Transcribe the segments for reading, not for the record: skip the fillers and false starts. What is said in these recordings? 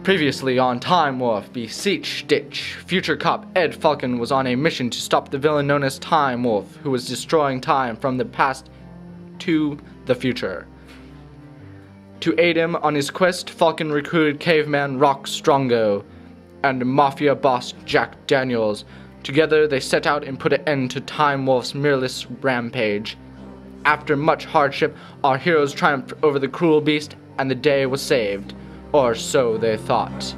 Previously on Time Wolf Beseech Ditch, future cop Ed Falcon was on a mission to stop the villain known as Time Wolf, who was destroying time from the past to the future. To aid him on his quest, Falcon recruited caveman Rock Strongo and mafia boss Jack Daniels. Together they set out and put an end to Time Wolf's mirrorless rampage. After much hardship, our heroes triumphed over the cruel beast and the day was saved. Or so they thought.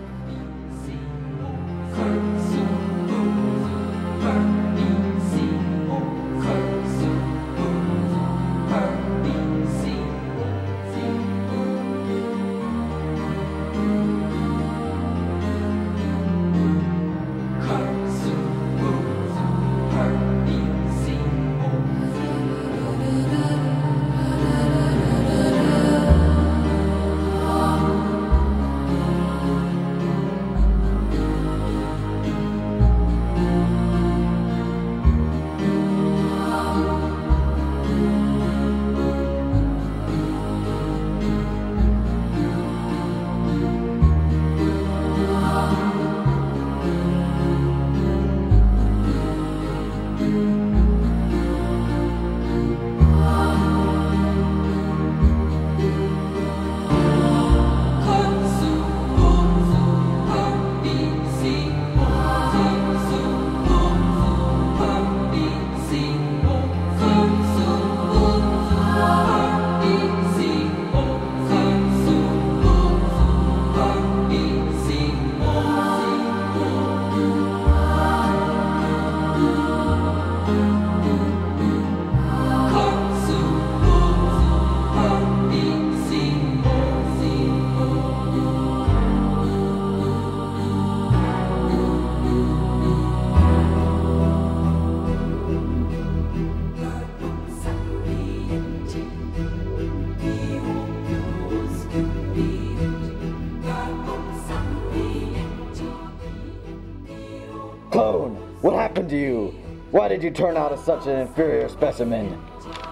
Clone, what happened to you? Why did you turn out as such an inferior specimen?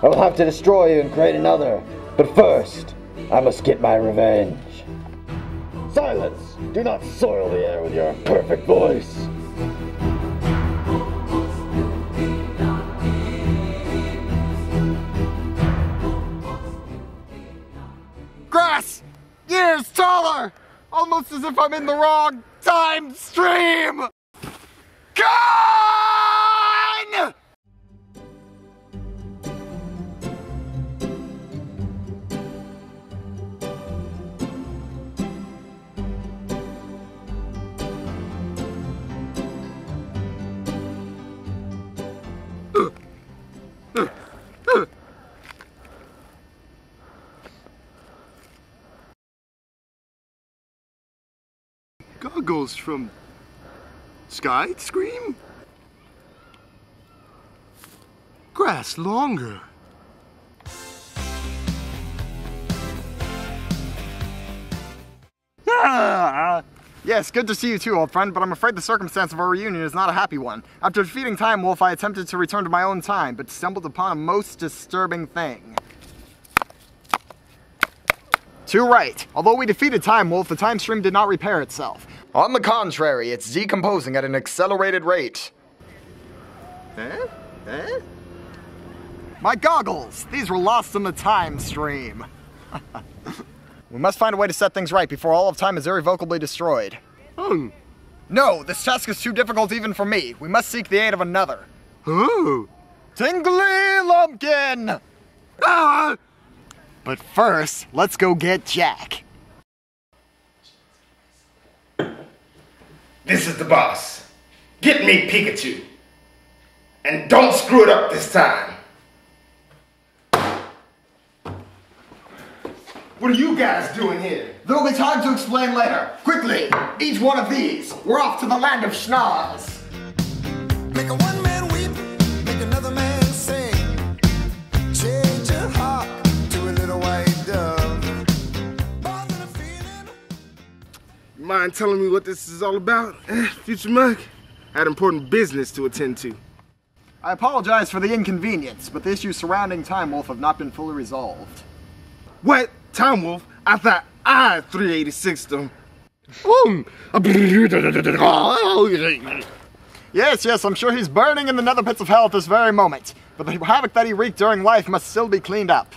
I will have to destroy you and create another, but first, I must get my revenge. Silence! Do not soil the air with your imperfect voice. Grass! Years taller! Almost as if I'm in the wrong time stream! Gone! Goggles from Sky Scream? Grass longer. Ah! Yes, good to see you too, old friend, but I'm afraid the circumstance of our reunion is not a happy one. After defeating Time Wolf, I attempted to return to my own time, but stumbled upon a most disturbing thing. Too right. Although we defeated Time Wolf, the time stream did not repair itself. On the contrary, it's decomposing at an accelerated rate. My goggles! These were lost in the time stream. We must find a way to set things right before all of time is irrevocably destroyed. No, this task is too difficult even for me. We must seek the aid of another. Who? Tingly Lumpkin! Ah! But first, let's go get Jack. This is the boss. Get me Pikachu. And don't screw it up this time. What are you guys doing here? There'll be time to explain later. Quickly, each one of these. We're off to the land of schnoz. Make a one man weep, make another man sing. Change your heart to a little white dove. Mind telling me what this is all about, Future Mug? I had important business to attend to. I apologize for the inconvenience, but the issues surrounding Time Wolf have not been fully resolved. What? Time Wolf? I thought I 386'd them. Yes, I'm sure he's burning in the nether pits of hell at this very moment. But the havoc that he wreaked during life must still be cleaned up.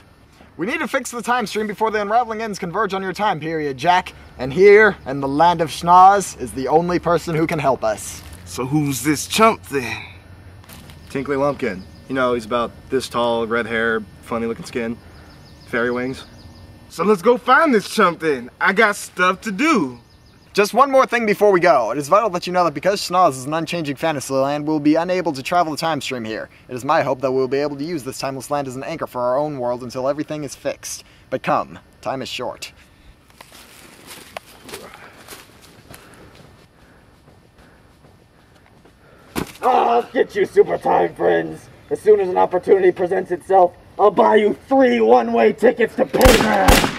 We need to fix the time stream before the unraveling ends converge on your time period, Jack. And here, in the land of schnoz, is the only person who can help us. So who's this chump then? Tinkly Lumpkin. You know, he's about this tall, red hair, funny looking skin, fairy wings. So let's go find this chump then. I got stuff to do. Just one more thing before we go. It is vital that you know that because schnoz is an unchanging fantasy land, we'll be unable to travel the time stream here. It is my hope that we'll be able to use this timeless land as an anchor for our own world until everything is fixed. But come, time is short. I'll get you, Super Time friends. As soon as an opportunity presents itself, I'll buy you 3 one-way tickets to Payback.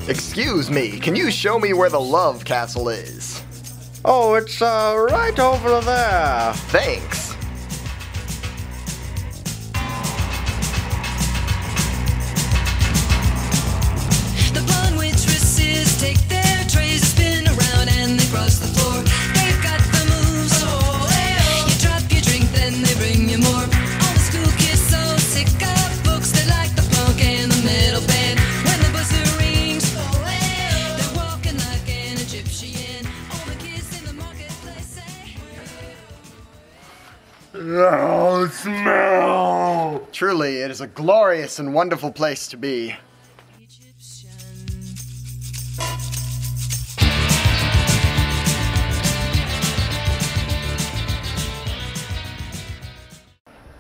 Excuse me, can you show me where the Love Castle is? Oh, it's right over there. Thanks. The blonde waitresses take their trays, spin around and they cross the floor. They've got the moves. You drop your drink, then they bring you more. All the school kids so sick of books, they like the punk and the metal band. When the buzzer rings, they're walking like an Egyptian. All the kids in the marketplace say, Oh, smell! Truly, it is a glorious and wonderful place to be.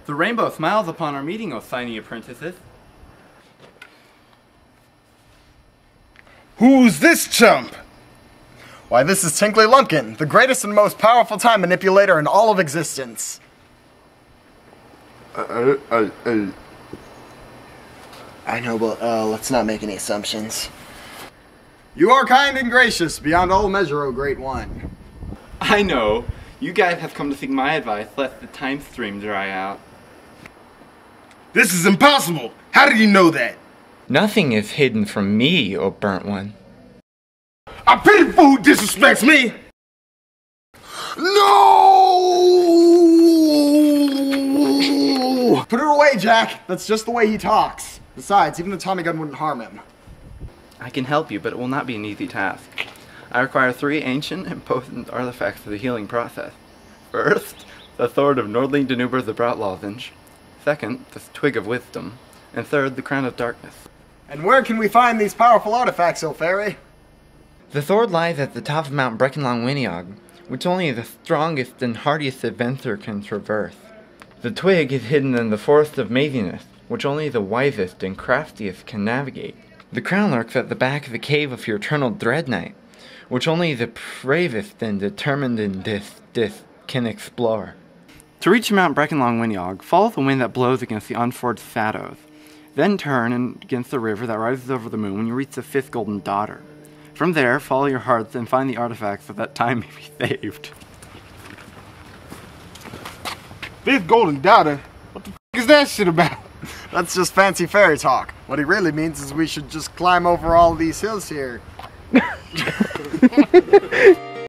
The rainbow smiles upon our meeting, O tiny apprentices. Who's this chump? Why, this is Tinkly Lumpkin, the greatest and most powerful time manipulator in all of existence. I know, but let's not make any assumptions. You are kind and gracious, beyond all measure, O Great One. I know. You guys have come to seek my advice, lest the time stream dry out. This is impossible. How did you know that? Nothing is hidden from me, O burnt one. I pity the fool who disrespects me. No! Put it away, Jack. That's just the way he talks. Besides, even the Tommy gun wouldn't harm him. I can help you, but it will not be an easy task. I require 3 ancient and potent artifacts for the healing process. First, the sword of Nordling Danuber the Brought Lozenge. Second, the twig of wisdom. And third, the crown of darkness. And where can we find these powerful artifacts, O Fairy? The sword lies at the top of Mount Breckenlong-Winiog, which only the strongest and hardiest adventurer can traverse. The twig is hidden in the forest of Maziness, which only the wisest and craftiest can navigate. The crown lurks at the back of the cave of your eternal dread knight, which only the bravest and determined in this can explore. To reach Mount Breckenlong-Winiog, follow the wind that blows against the unforged shadows. Then turn against the river that rises over the moon when you reach the 5th golden daughter. From there, follow your hearts and find the artifacts so that time may be saved. 5th golden daughter? What the f*** is that shit about? That's just fancy fairy talk. What he really means is we should just climb over all these hills here.